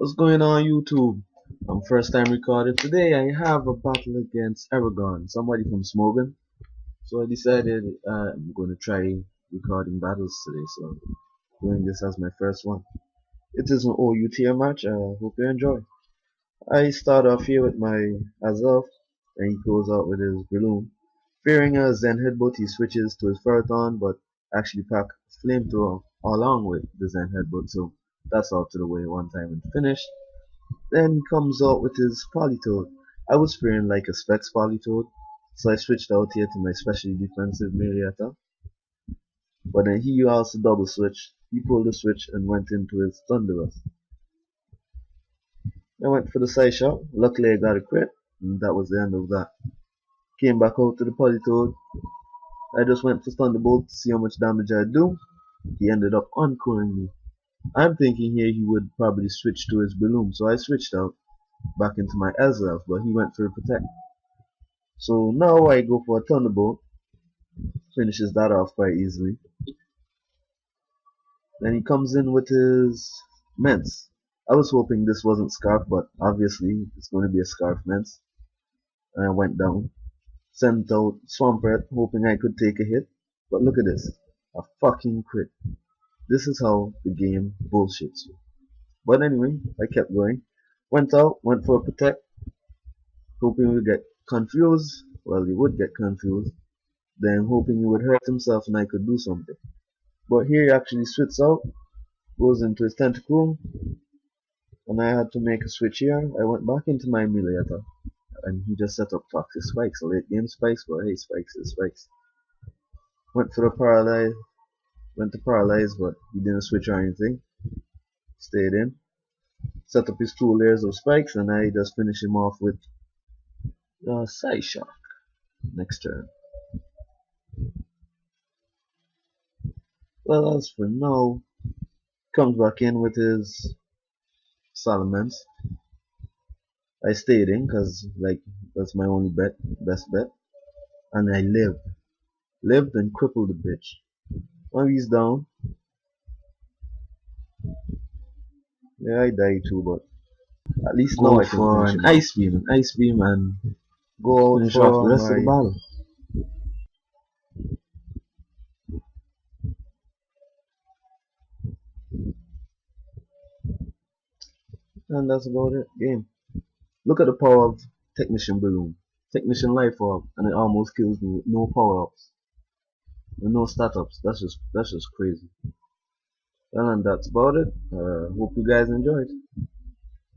What's going on YouTube? I'm first time recording. Today I have a battle against Aragon, somebody from Smogan. So I decided I'm going to try recording battles today. So doing this as my first one. It is an OUTR match. I hope you enjoy. I start off here with my Azov and he goes out with his Breloom. Fearing a Zen headbutt, he switches to his Ferrothon but actually pack Flamethrower along with the Zen headbutt. So that's out to the way one time and finished. Then he comes out with his Politoed. I was fearing like a Specs Politoed, so I switched out here to my specially defensive melee attack. But then he also double switched. He pulled the switch and went into his Thunderous. I went for the side shot. Luckily I got a crit, and that was the end of that. Came back out to the Politoed. I just went for Thunderbolt to see how much damage I'd do. He ended up uncoring me. I'm thinking here he would probably switch to his Balloon, so I switched out back into my Azelf, but he went for Protect. So now I go for a Thunderbolt, finishes that off quite easily. Then he comes in with his Mence. I was hoping this wasn't Scarf, but obviously it's going to be a Scarf Mence. And I went down, sent out Swampert, hoping I could take a hit. But look at this, a fucking crit. This is how the game bullshits you. But anyway, I kept going. Went out, went for a Protect, hoping he would get confused. Well, he would get confused. Then hoping he would hurt himself and I could do something. But here he actually switches out, goes into his tentacle, and I had to make a switch here. I went back into my melee attack, and he just set up toxic spikes. So late game spikes, but hey, spikes is spikes. Went for the paralyze, went to paralyze, but he didn't switch or anything. Stayed in, set up his 2 layers of spikes, and I just finished him off with Side Shock next turn. Well, as for now, comes back in with his Salamence. I stayed in because like that's my only best bet, and I lived and crippled the bitch. Now he's down. Yeah, I died too, but at least now Go I can for finish an him off. Ice beam, and go out finish off the for rest of the my battle. And that's about it. Game. Look at the power of Technician Balloon, Technician Life Orb, and it almost kills me with no power ups, and no stat ups. That's just crazy. Well, and that's about it. Hope you guys enjoyed.